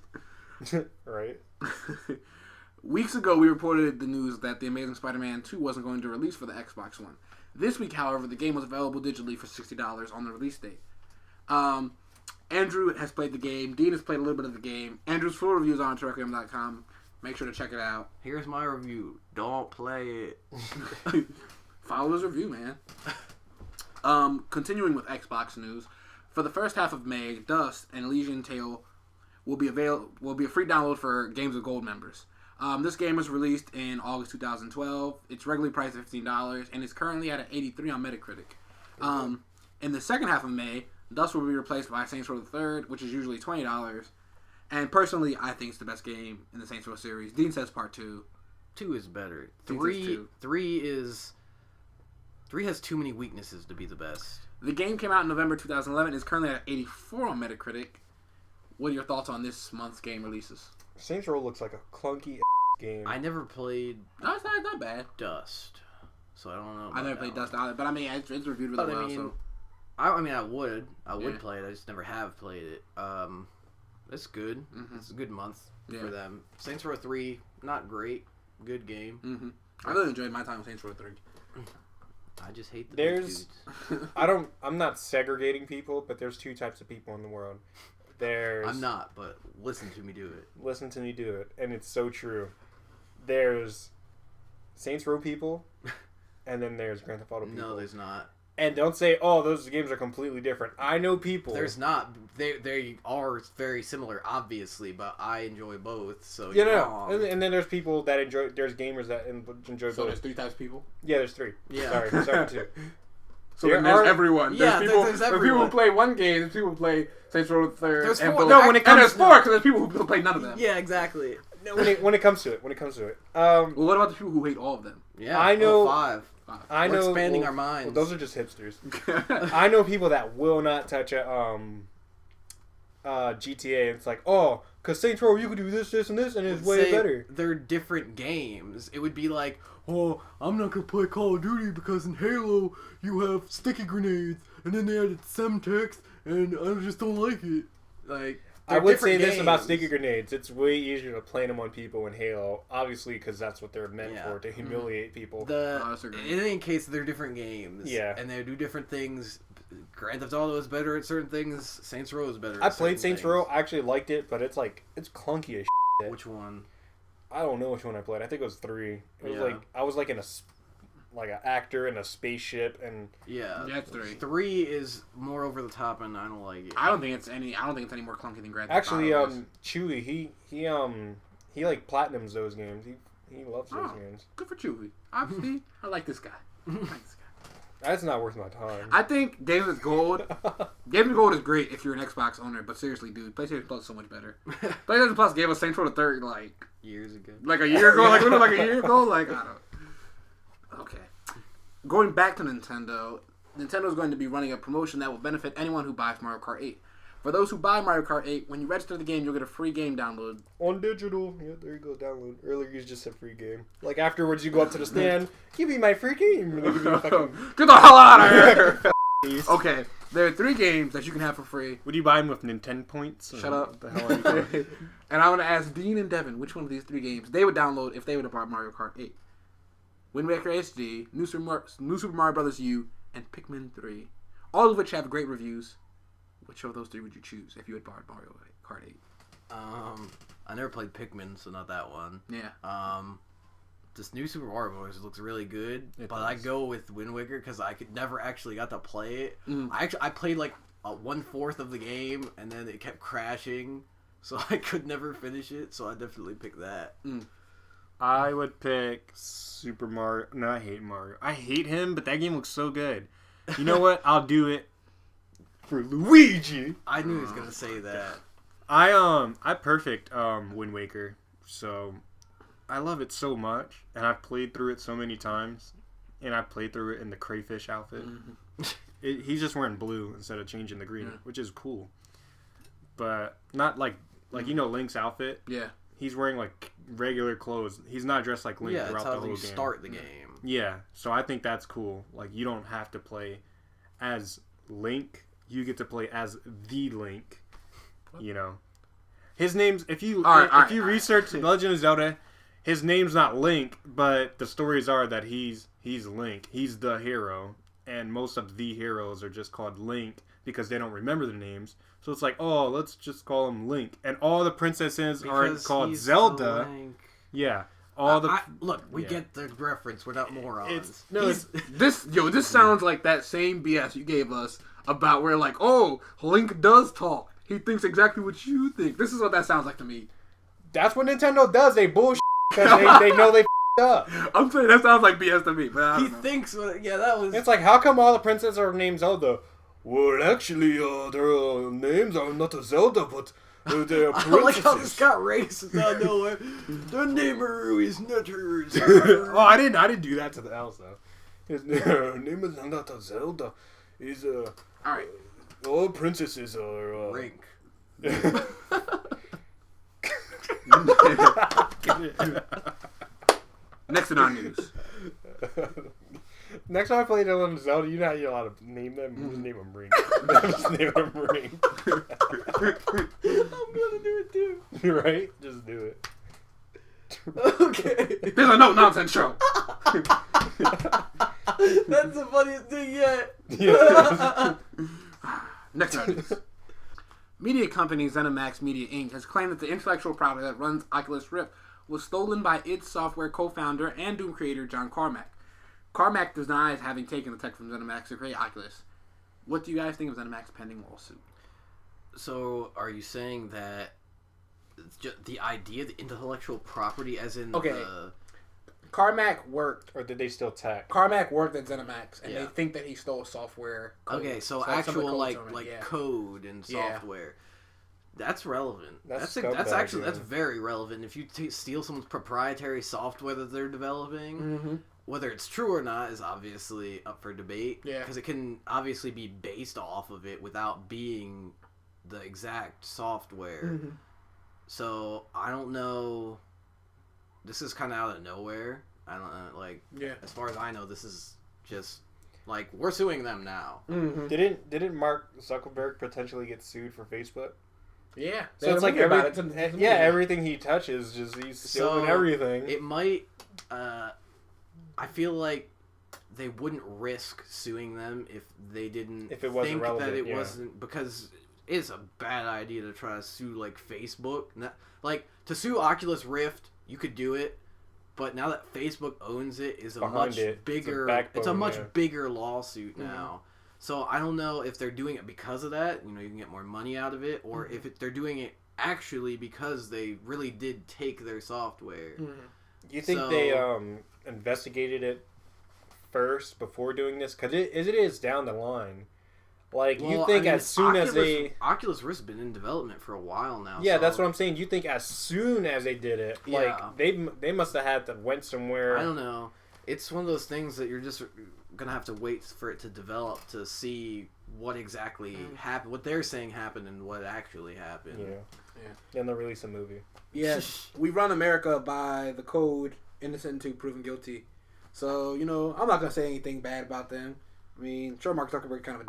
S4: Right.
S2: Weeks ago, we reported the news that The Amazing Spider-Man 2 wasn't going to release for the Xbox One. This week, however, the game was available digitally for $60 on the release date. Andrew has played the game. Dean has played a little bit of the game. Andrew's full review is on Trequiem.com. Make sure to check it out.
S3: Here's my review. Don't play it.
S2: Follow his review, man. Continuing with Xbox news, for the first half of May, Dust and Elysian Tale will be a free download for Games of Gold members. This game was released in August 2012. It's regularly priced at $15, and it's currently at an 83 on Metacritic. In the second half of May, Dust will be replaced by Saints Row the Third, which is usually $20. And personally, I think it's the best game in the Saints Row series. Dean says Part 2.
S3: 2 is better.
S2: Three
S3: has too many weaknesses to be the best.
S2: The game came out in November 2011. It's currently at 84 on Metacritic. What are your thoughts on this month's game releases?
S4: Saints Row looks like a clunky game.
S3: I never played.
S2: No, it's not bad.
S3: Dust, so I don't know.
S2: I never played Dust either, but I mean, it's reviewed really well. So
S3: I would play it. I just never have played it. It's good. Mm-hmm. It's a good month for them. Saints Row 3, not great. Good game.
S2: Mm-hmm. I really enjoyed my time with Saints Row 3.
S3: I just hate the big dudes.
S4: I'm not segregating people, but there's two types of people in the world.
S3: I'm not, but listen to me do it.
S4: Listen to me do it, and it's so true. There's Saints Row people, and then there's Grand Theft Auto people.
S3: No, there's not.
S4: And don't say, oh, those games are completely different. I know people.
S3: There's not. They are very similar, obviously, but I enjoy both, so
S4: you're wrong. And then there's people that enjoy... There's gamers that enjoy both.
S2: So there's 3 types of people?
S4: Yeah, there's 3.
S3: Yeah.
S4: Sorry, 2.
S2: So there's everyone.
S3: Yeah,
S2: there's people who play one game, there's people who play Saints Row the Third.
S3: There's
S2: and
S3: 4.
S2: No, when it comes there's 4 because there's people who play none of them.
S3: Yeah, exactly.
S4: No, when it comes to it.
S2: Well, what about the people who hate all of them?
S3: Yeah,
S4: I know.
S3: 5. We're expanding our minds.
S4: Well, those are just hipsters. I know people that will not touch a GTA. It's like, oh, because Saints Row, you could do this, and this, and it's way better.
S3: They're different games. It would be like, oh, I'm not going to play Call of Duty because in Halo, you have sticky grenades, and then they added Semtex, and I just don't like it. Like,
S4: I would say this about sticky grenades. It's way easier to plant them on people in Halo, obviously, because that's what they're meant for, to humiliate people.
S3: In any case, they're different games.
S4: Yeah.
S3: And they do different things. Grand Theft Auto is better at certain things. Saints Row is better
S4: I
S3: at certain
S4: played Saints Row. I actually liked it, but it's clunky as shit.
S3: Which one?
S4: I don't know which one I played. I think it was 3. It was I was in an actor in a spaceship, and
S2: yeah, it's 3.
S3: 3 is more over the top, and I don't like it.
S2: I don't think it's any more clunky than Grand Theft Auto.
S4: Actually, Chewy, he platinums those games. He loves those games.
S2: Good for Chewy. Obviously, I like this guy.
S4: That's not worth my time.
S2: I think Games with Gold. Games with Gold is great if you're an Xbox owner, but seriously, dude, PlayStation Plus is so much better. PlayStation Plus gave us Saints Row the Third
S3: years ago.
S2: Like a year ago, like a year ago, I don't. Okay. Going back to Nintendo, Nintendo's going to be running a promotion that will benefit anyone who buys Mario Kart 8. For those who buy Mario Kart 8, when you register the game, you'll get a free game download.
S4: On digital. Yeah, there you go, download. Earlier you just said free game. Like afterwards you go up to the stand, give me my free game. Get
S2: the hell out of here! Okay, there are 3 games that you can have for free.
S4: Would you buy them with Nintendo points?
S2: Shut up. The hell are you And I want to ask Dean and Devin which one of these 3 games they would download if they would have bought Mario Kart 8. Wind Waker HD, New Super Mario Bros. U, and Pikmin 3. All of which have great reviews. Which of those 3 would you choose if you had bought Mario Kart 8?
S3: I never played Pikmin, so not that one.
S2: Yeah.
S3: this new Super Mario Bros. Looks really good,
S4: It
S3: but
S4: does.
S3: I go with Wind Waker because I could never actually got to play it.
S2: Mm.
S3: I played like 1/4 of the game, and then it kept crashing, so I could never finish it. So I definitely picked that.
S4: I would pick Super Mario. No, I hate Mario. I hate him, but that game looks so good. You know what? I'll do it for Luigi.
S3: I knew he was gonna say that.
S4: I perfect Wind Waker, so I love it so much, and I've played through it so many times, and I played through it in the crayfish outfit. He's just wearing blue instead of changing the green, which is cool, but not like Link's outfit.
S2: Yeah.
S4: He's wearing like regular clothes. He's not dressed like Link
S3: Yeah,
S4: throughout
S3: that's how
S4: the whole
S3: you
S4: game.
S3: start the game.
S4: Yeah, so I think that's cool. Like, you don't have to play as Link. You get to play as the Link. You know, his name's if you research Legend of Zelda, his name's not Link, but the stories are that he's Link. He's the hero, and most of the heroes are just called Link because they don't remember their names. So it's like, oh, let's just call him Link, and all the princesses are called Zelda. Yeah.
S3: Look, we get the reference. We're not morons.
S2: This sounds like that same BS you gave us about where like, oh, Link does talk. He thinks exactly what you think. This is what that sounds like to me.
S4: That's what Nintendo does. They bullshit because they know they f***ed up.
S2: I'm saying that sounds like BS to me, but I don't know.
S3: Thinks, that was.
S4: It's like, how come all the princesses are named Zelda? Well, actually, their names are not a Zelda, but they are princesses.
S3: I like how this got racist out of nowhere. The name is Nutters.
S4: Oh, I didn't do that to the else though. His name is not a Zelda. He's
S2: All right.
S4: all princesses are
S3: Rink.
S2: Next in our news.
S4: Next time I play Legend of Zelda, you know how you're allowed to name them? You just name them Ring. Just name them Ring.
S3: I'm gonna do it too.
S4: Right? Just do it.
S3: Okay.
S2: There's a no nonsense show.
S3: That's the funniest thing yet.
S4: Yeah.
S2: Next in our news. Media company ZeniMax Media Inc. has claimed that the intellectual property that runs Oculus Rift was stolen by id Software co-founder and Doom creator John Carmack. Carmack denies having taken the tech from ZeniMax to create Oculus. What do you guys think of ZeniMax's pending lawsuit?
S3: So, are you saying that the idea, the intellectual property, as in
S2: Carmack worked,
S4: Or did they steal tech?
S2: Carmack worked at ZeniMax, and
S3: Yeah.
S2: they think that he stole software code.
S3: Okay, so
S2: some of the
S3: actual
S2: code
S3: code and
S2: Yeah.
S3: software. That's relevant.
S4: That's
S3: That's
S4: scumbag,
S3: actually
S4: yeah.
S3: that's very relevant. If you steal someone's proprietary software that they're developing,
S2: Mm-hmm.
S3: whether it's true or not is obviously up for debate.
S2: Yeah.
S3: Because it can obviously be based off of it without being the exact software.
S2: Mm-hmm.
S3: So I don't know. This is kind of out of nowhere. I don't know.
S2: Yeah.
S3: As far as I know, this is just we're suing them now.
S2: Mm-hmm.
S4: Didn't Mark Zuckerberg potentially get sued for Facebook?
S2: Yeah.
S4: So it's like everything he touches, he's stealing everything.
S3: It might. I feel like they wouldn't risk suing them if they didn't
S4: If it wasn't
S3: think
S4: relevant,
S3: that it
S4: yeah.
S3: wasn't, because it's a bad idea to try to sue Facebook. To sue Oculus Rift, you could do it, but now that Facebook owns it, is a
S4: Behind
S3: much
S4: it,
S3: bigger.
S4: it's a
S3: much
S4: backbone, yeah.
S3: bigger lawsuit now. So I don't know if they're doing it because of that. You can get more money out of it, or if they're doing it actually because they really did take their software.
S4: You think they investigated it first before doing this? Because it is down the line. You think as soon as they...
S3: Oculus Rift's been in development for a while now.
S4: Yeah,
S3: so
S4: that's what I'm saying. You think as soon as they did it,
S3: Yeah.
S4: they must have had to went somewhere...
S3: I don't know. It's one of those things that you're just going to have to wait for it to develop to see what exactly happened, what they're saying happened and what actually happened.
S4: Yeah. Then they'll release a movie.
S2: Yes, we run America by the code innocent until proven guilty. So, I'm not going to say anything bad about them. I mean, sure, Mark Zuckerberg kind of a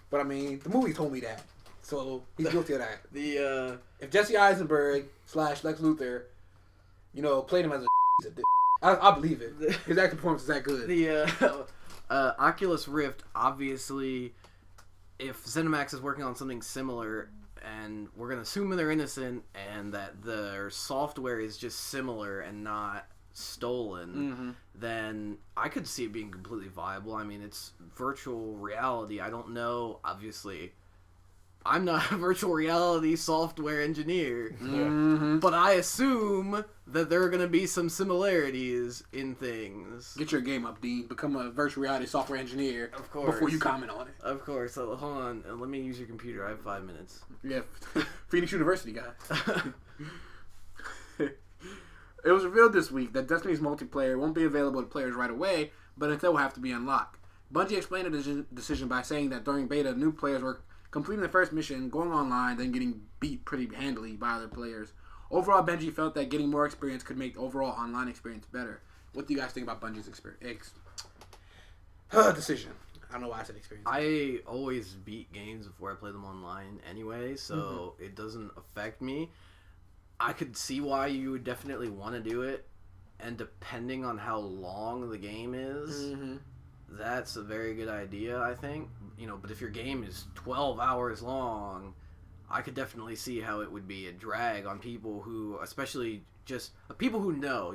S2: but I mean, the movie told me that. So, he's guilty of that. If Jesse Eisenberg / Lex Luthor, played him as a dick, I believe it. His acting performance is that good.
S3: The Oculus Rift, obviously, if ZeniMax is working on something similar, and we're going to assume they're innocent, and that their software is just similar and not stolen, then I could see it being completely viable. I mean, it's virtual reality. I don't know, obviously. I'm not a virtual reality software engineer, but I assume that there are going to be some similarities in things.
S2: Get your game up, Dean. Become a virtual reality software engineer.
S3: Of course.
S2: Before you comment on it.
S3: Of course. So, hold on. Let me use your computer. I have 5 minutes.
S2: Yeah. Phoenix University, guys. It was revealed this week that Destiny's multiplayer won't be available to players right away, but instead will have to be unlocked. Bungie explained the decision by saying that during beta, new players were completing the first mission, going online, then getting beat pretty handily by other players. Overall, Bungie felt that getting more experience could make the overall online experience better. What do you guys think about Bungie's decision? I don't know why I said experience.
S3: I always beat games before I play them online anyway, so it doesn't affect me. I could see why you would definitely want to do it, and depending on how long the game is, that's a very good idea, I think. But if your game is 12 hours long, I could definitely see how it would be a drag on people who, especially just people who know,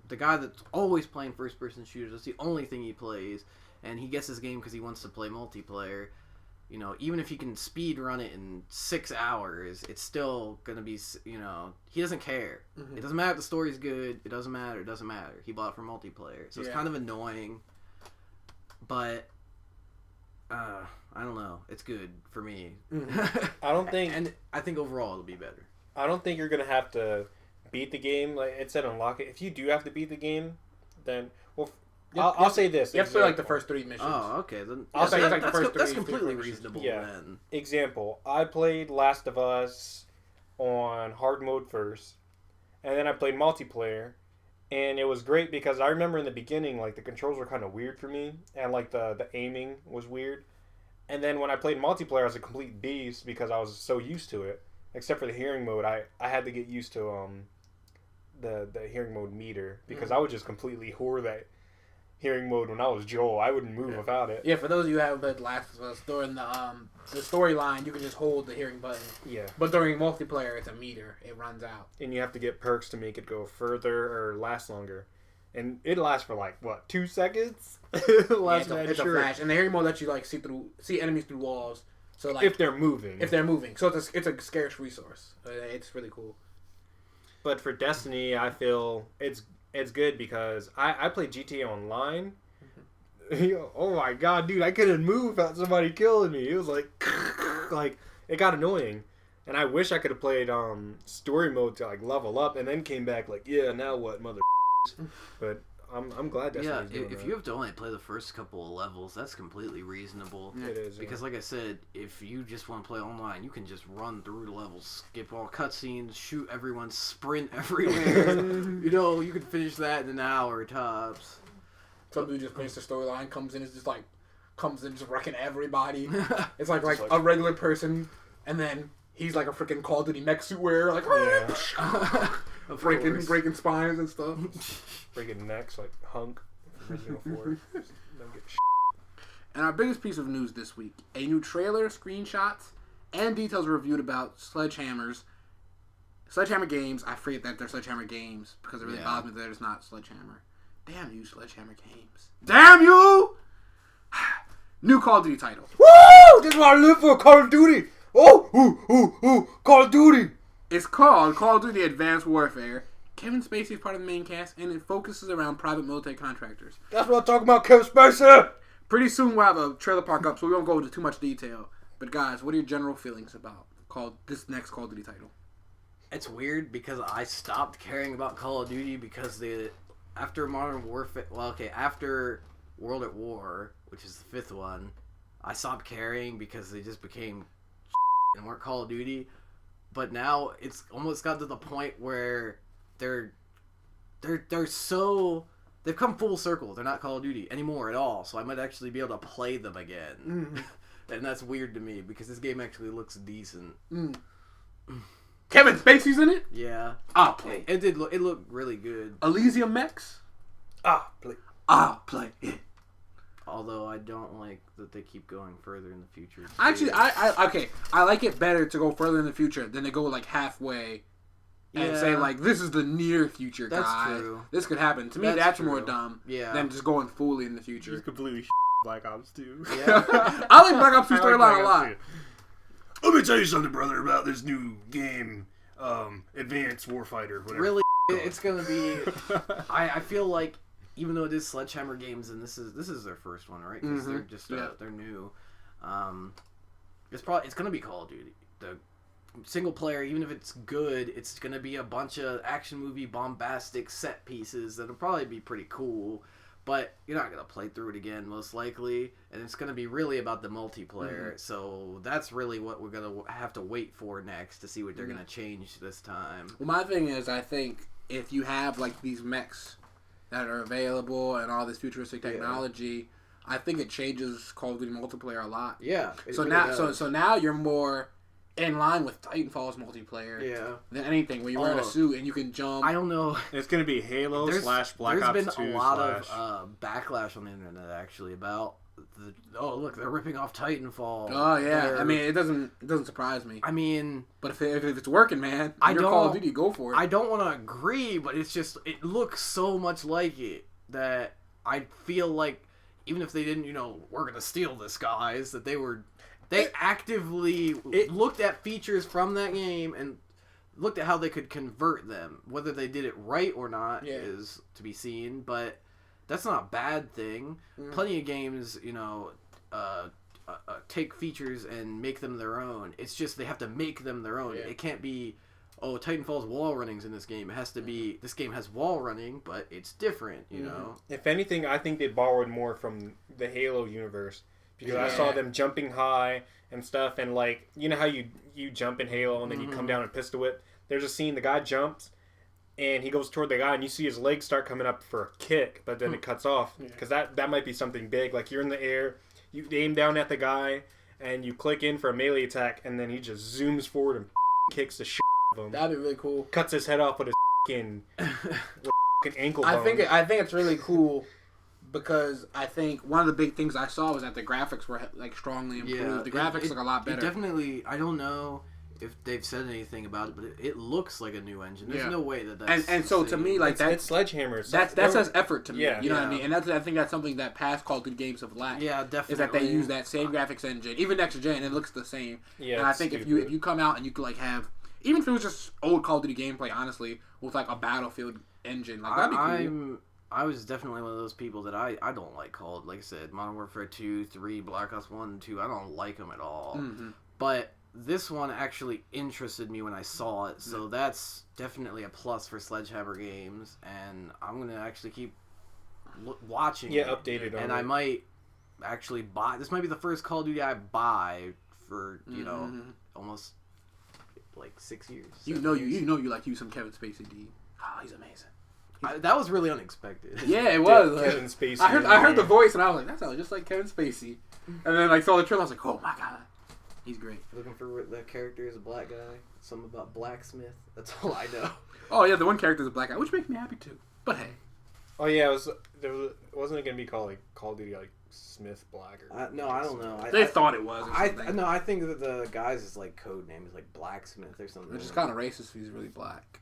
S3: the guy that's always playing first-person shooters, that's the only thing he plays, and he gets this game because he wants to play multiplayer. Even if he can speed run it in 6 hours, it's still going to be, he doesn't care. It doesn't matter if the story's good. It doesn't matter. He bought it for multiplayer. So it's kind of annoying. But, I don't know. It's good for me.
S4: I don't think...
S3: And I think overall it'll be better.
S4: I don't think you're going to have to beat the game. Like it said, unlock it. If you do have to beat the game, then... Well, I'll say this.
S2: You have to play like the first 3 missions.
S3: Oh, okay. Then
S2: I'll say like the first 3.
S3: That's completely reasonable then.
S4: Example, I played Last of Us on hard mode first, and then I played multiplayer, and it was great because I remember in the beginning, like, the controls were kind of weird for me, and like the aiming was weird. And then when I played multiplayer, I was a complete beast because I was so used to it. Except for the hearing mode, I had to get used to the hearing mode meter because I would just completely whore that hearing mode when I was Joel. I wouldn't move without it.
S2: Yeah, for those of you who haven't played Last of Us, during the storyline, you can just hold the hearing button.
S4: Yeah.
S2: But during multiplayer, it's a meter. It runs out.
S4: And you have to get perks to make it go further or last longer. And it lasts for like, what, 2 seconds?
S2: It's a flash. And the hearing mode lets you like see enemies through walls. So like
S4: if they're moving.
S2: So it's a scarce resource. It's really cool.
S4: But for Destiny, I feel it's good because I played GTA Online. Oh my god, dude, I couldn't move without somebody killing me. It was like it got annoying. And I wish I could have played story mode to like level up and then came back like, yeah, now what, mother. But I'm glad Destiny's doing
S3: if
S4: that.
S3: you have to only play the first couple of levels, that's completely reasonable.
S4: It is.
S3: Because like I said, if you just want to play online, you can just run through the levels, skip all cutscenes, shoot everyone, sprint everywhere. You can finish that in an hour tops.
S2: Some dude just finished the storyline, comes in just wrecking everybody. It's like a regular person, and then he's like a freaking Call of Duty mech suit wearer, like breaking spines and stuff.
S4: Breaking necks like Hunk from Resident Evil 4. Don't get
S2: And our biggest piece of news this week, a new trailer, screenshots, and details were reviewed about Sledgehammer Games. I forget that they're Sledgehammer Games because it really bothers me that it's not Sledgehammer. Damn you, Sledgehammer Games. Damn you! New Call of Duty title.
S4: Woo! This is what I live for, Call of Duty! Oh! Call of Duty!
S2: It's called Call of Duty Advanced Warfare. Kevin Spacey is part of the main cast, and it focuses around private military contractors.
S4: That's what I'm talking about, Kevin Spacey!
S2: Pretty soon we'll have a trailer park up, so we won't go into too much detail. But guys, what are your general feelings about this next Call of Duty title?
S3: It's weird because I stopped caring about Call of Duty because after Modern Warfare, after World at War, which is the 5th one, I stopped caring because they just became and weren't Call of Duty. But now it's almost got to the point where they've come full circle. They're not Call of Duty anymore at all. So I might actually be able to play them again. And that's weird to me because this game actually looks decent.
S2: Kevin Spacey's in it?
S3: Yeah.
S2: I'll play.
S3: It looked really good.
S2: Elysium Mechs?
S4: I'll play it.
S3: Although I don't like that they keep going further in the future.
S2: Actually, I like it better to go further in the future than to go like halfway and say like, "This is the near future,
S3: That's
S2: guys.
S3: true.
S2: This could happen." To me, that's more
S3: true.
S2: dumb
S3: Yeah.
S2: than just going fully in the future.
S4: He's completely Black Ops 2.
S3: Yeah.
S2: I like Black Ops 2
S4: I like
S2: storyline
S4: Black
S2: a
S4: Ops
S2: lot.
S4: 2. Let me tell you something, brother, about this new game, Advanced Warfighter, whatever.
S3: Really, it's gonna be. I feel like even though it is Sledgehammer Games and this is their first one, right? Because they're just they're new. It's gonna be Call of Duty. The single player, even if it's good, it's gonna be a bunch of action movie bombastic set pieces that'll probably be pretty cool. But you're not gonna play through it again, most likely, and it's gonna be really about the multiplayer. So that's really what we're gonna have to wait for next to see what they're gonna change this time.
S2: Well, my thing is, I think if you have like these mechs that are available and all this futuristic technology, I think it changes Call of Duty multiplayer a lot.
S3: Yeah.
S2: So now you're more in line with Titanfall's multiplayer than anything, where you're wearing a suit and you can jump.
S3: I don't know.
S4: It's going to be Halo / Black Ops 2
S3: There's been a lot of backlash on the internet, actually, about look, they're ripping off Titanfall.
S2: Oh, yeah. I mean, it doesn't surprise me.
S3: I mean...
S2: But if it's working, man, you're Call of Duty, go for it.
S3: I don't want to agree, but it's just... It looks so much like it that I feel like even if they didn't, we're going to steal this, guys, that they actively looked at features from that game and looked at how they could convert them. Whether they did it right or not is to be seen, but that's not a bad thing. Plenty of games, take features and make them their own. It's just they have to make them their own. It can't be, Titanfall's wall running's in this game. It has to be, this game has wall running, but it's different, you know?
S4: If anything, I think they borrowed more from the Halo universe. Because I saw them jumping high and stuff, and like, you know how you jump in Halo and then you come down and pistol whip? There's a scene, the guy jumps, and he goes toward the guy, and you see his legs start coming up for a kick, but then it cuts off. Because that might be something big. Like, you're in the air, you aim down at the guy, and you click in for a melee attack, and then he just zooms forward and kicks the shit out of him.
S2: That'd be really cool.
S4: Cuts his head off with his ankle bone.
S2: I think it's really cool. Because I think one of the big things I saw was that the graphics were like strongly improved.
S3: Yeah,
S2: the graphics look a lot better.
S3: It definitely, I don't know if they've said anything about it, but it looks like a new engine. There's no way that's
S2: and so to me, like
S4: it's Sledgehammer.
S2: That says effort to me.
S4: Yeah,
S2: you know what I mean? And I think that's something that past Call of Duty games have lacked.
S3: Yeah, definitely.
S2: Is that they use that same graphics engine, even next gen, it looks the same.
S4: Yeah,
S2: and I think if you come out and you could like have, even if it was just old Call of Duty gameplay, honestly, with like a Battlefield engine, like that'd be cool.
S3: I was definitely one of those people that I don't like Call. Like I said, Modern Warfare 2, 3, Black Ops 1, and 2, I don't like them at all. But this one actually interested me when I saw it, so that's definitely a plus for Sledgehammer Games, and I'm going to actually keep watching it.
S4: Updated on
S3: and
S4: it.
S3: I might actually buy... This might be the first Call of Duty I buy for, almost like 6 years.
S2: You know you like you some Kevin Spacey, D. Oh, he's amazing.
S3: That was really unexpected.
S2: Yeah, it was.
S4: Kevin Spacey.
S2: I heard the voice and I was like, that sounds just like Kevin Spacey. And then I saw the trailer, I was like, oh my god, he's great.
S3: Looking for the character is a black guy. Something about blacksmith. That's all I know.
S2: Oh yeah, the one character is a black guy, which makes me happy too. But hey.
S4: Oh yeah, wasn't it gonna be called like Call of Duty like Smith Black or?
S3: No, I don't know.
S2: They thought it was.
S3: I think that the guy's like code name is like blacksmith or something.
S2: Which is kind of racist. If he's really black.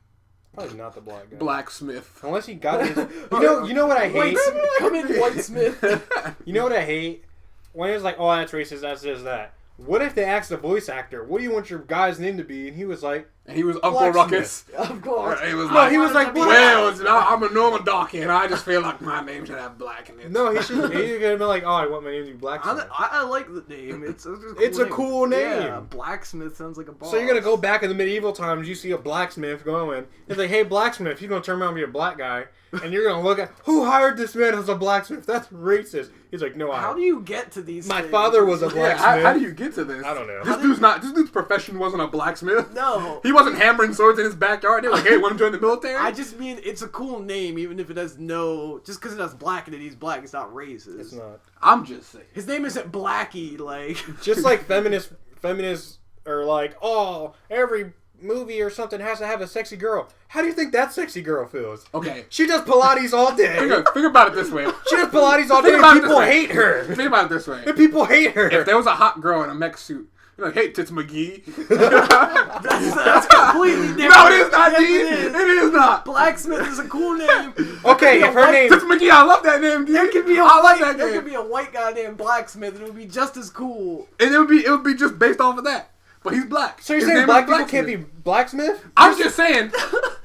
S4: Probably not the black guy.
S2: Blacksmith.
S4: Unless he got his... You know what I hate?
S3: Come in, whitesmith.
S4: You know what I hate? When it's like, oh, that's racist, that's this, that. What if they asked the voice actor, what do you want your guy's name to be? And he was like...
S2: And he was Uncle Ruckus.
S3: Of course.
S2: He was
S4: he was like,
S2: well, I'm a normal darky, and I just feel like my name should have black in it.
S4: No, he should have been like, oh, I want my name to be Blacksmith.
S3: I like the name. It's
S4: a cool name.
S3: Yeah, blacksmith sounds like a boss.
S4: So you're going to go back in the medieval times, you see a blacksmith going, it's like, hey, blacksmith, he's going to turn around and be a black guy, and you're going to look at, who hired this man as a blacksmith? That's racist. He's like, no,
S3: How do you get to these
S4: My
S3: things?
S4: father was a blacksmith.
S2: How do you get to this?
S4: I don't know.
S2: This dude's profession wasn't a blacksmith.
S3: No.
S2: He wasn't hammering swords in his backyard. They're like, hey, want to join the military?
S3: I just mean it's a cool name, even if it has no... Just because it has black in it, he's black. It's not racist.
S4: It's not.
S2: I'm just saying.
S3: His name isn't Blackie, like...
S4: Just like feminists are like, oh, every movie or something has to have a sexy girl. How do you think that sexy girl feels?
S2: Okay.
S4: She does Pilates all day.
S2: Think about it this way.
S4: She does Pilates all day and people hate her.
S2: Think about it this way.
S4: And people hate her.
S2: If there was a hot girl in a mech suit You're like, hey, Tits McGee.
S3: That's completely different.
S2: No, it is not,
S3: Yes,
S2: D.
S3: it
S2: It is not.
S3: Blacksmith is a cool name.
S4: Okay, if her name...
S2: Tits McGee, I love that name, D.
S3: There could be a
S2: I
S3: white,
S2: love that
S3: there
S2: name.
S3: could be a white guy named Blacksmith, and it would be just as cool.
S2: And it would be just based off of that. But he's black.
S4: So you're
S2: His
S4: saying
S2: name
S4: black
S2: is
S4: people can't be blacksmith?
S2: I'm just saying,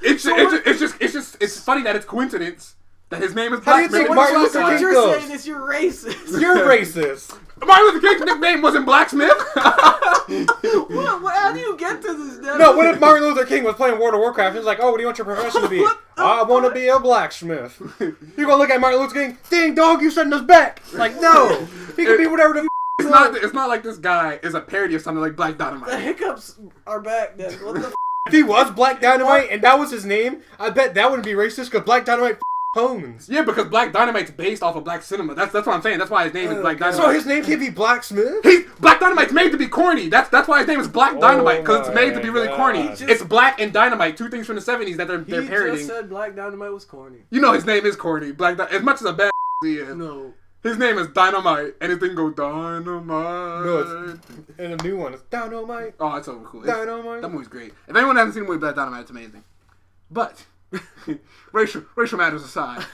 S2: it's funny that it's coincidence that his name is
S4: How do you
S2: Blacksmith.
S4: think Martin Luther
S3: So what
S4: King
S3: you're
S4: goes?
S3: saying is you're racist.
S4: You're racist.
S2: Martin Luther King's nickname wasn't Blacksmith.
S3: How do you get to this? Devin?
S4: No, what if Martin Luther King was playing World of Warcraft and he's like, oh, what do you want your profession to be? I want to be a blacksmith. You gonna look at Martin Luther King, dang dog, you setting us back. Like, no. He can be whatever the
S2: It's not like this guy is a parody of something like Black
S3: The
S2: Dynamite.
S3: hiccups are back, Devin. What the
S4: If he was Black Dynamite and that was his name, I bet that wouldn't be racist because Black Dynamite hones.
S2: Yeah, because Black Dynamite's based off of black cinema. That's what I'm saying. That's why his name is Black Dynamite.
S4: So his name can't be Blacksmith?
S2: Black Dynamite's made to be corny. That's why his name is Black Dynamite, because it's made to be really corny.
S4: God.
S2: It's Black and Dynamite, two things from the 70s that they're
S3: He
S2: parodying.
S3: just said Black Dynamite was corny.
S2: You know his name is corny. As much as a bad he is.
S3: No.
S2: His name is Dynamite, and his thing goes Dynamite.
S4: No, it's in a new one. It's Dynamite.
S2: Oh, it's so cool.
S4: Dynamite.
S2: That movie's great. If anyone hasn't seen the movie Black Dynamite, it's amazing. But racial matters aside,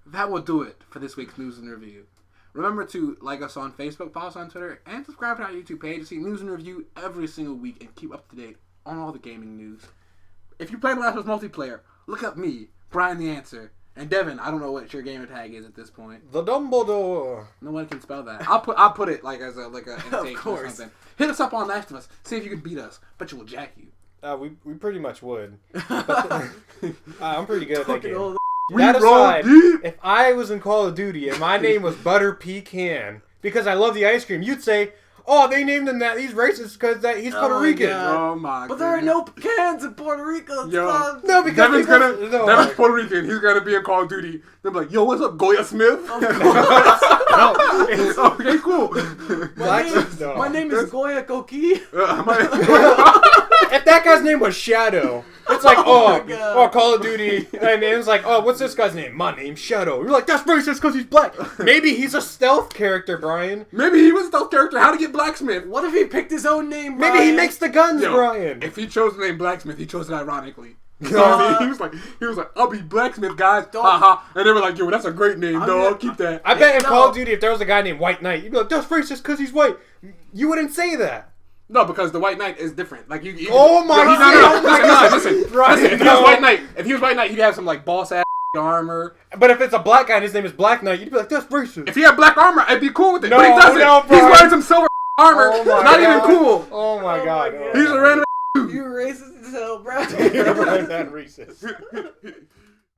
S2: that will do it for this week's news and review. Remember to like us on Facebook, follow us on Twitter, and subscribe to our YouTube page to see news and review every single week and keep up to date on all the gaming news. If you play The Last of Us multiplayer, look up me, Brian the Answer. And Devin, I don't know what your gamer tag is at this point.
S4: The Dumbledore.
S2: No one can spell that. I'll put it like as a annotation or
S3: course.
S2: something. Hit us up on Last of Us. See if you can beat us. Bet you will jack you.
S4: We pretty much would. But I'm pretty good at that
S3: Fucking
S4: game.
S3: old.
S4: That
S2: roll
S4: aside,
S2: deep.
S4: if I was in Call of Duty and my name was Butter Pecan because I love the ice cream, you'd say, "Oh, they named him that. He's racist because he's Puerto
S3: my
S4: Rican."
S3: God.
S2: Oh my god.
S3: But there are no pecans in Puerto Rico. It's
S2: Yo.
S3: not-
S4: No, because
S2: Devin's
S4: people- no.
S2: Devin's Puerto Rican. He's gonna be in Call of Duty. They'll be like, "Yo, what's up, Goya Smith?" Okay, cool.
S3: My name is Goya Koki.
S4: If that guy's name was Shadow, it's like,
S3: Oh my God.
S4: oh, Call of Duty, and it's like, oh, what's this guy's name? My name's Shadow. You're like, that's racist because he's black. Maybe he's a stealth character, Brian.
S2: Maybe he was a stealth character. How to get Blacksmith?
S3: What if he picked his own name,
S4: Maybe
S3: Brian?
S4: he makes the guns,
S2: Yo,
S4: Brian.
S2: If he chose the name Blacksmith, he chose it ironically.
S3: Uh,
S2: he was like, I'll be Blacksmith, guys.
S3: Don't-
S2: Haha. And they were like, yo, that's a great name,
S3: I'm
S2: dog.
S3: not-
S2: Keep that.
S4: I bet in
S3: No.
S4: Call of Duty, if there was a guy named White Knight, you'd be like, that's racist because he's white. You wouldn't say that.
S2: No, because the White Knight is different. Like you.
S4: Oh my
S2: no,
S4: God.
S2: Listen.
S4: Right,
S2: If he was
S4: no.
S2: White Knight, he'd have some like boss ass armor.
S4: But if it's a black guy and his name is Black Knight, you'd be like, that's racist.
S2: If he had black armor, I'd be cool with it.
S4: No,
S2: but he doesn't.
S4: no,
S2: He's
S4: Brian.
S2: wearing some silver armor.
S4: Oh my
S2: Not even
S4: God.
S2: cool.
S4: Oh my
S3: Oh
S4: God.
S3: my God.
S2: He's a random.
S3: You racist as hell, bro.
S4: You're that racist.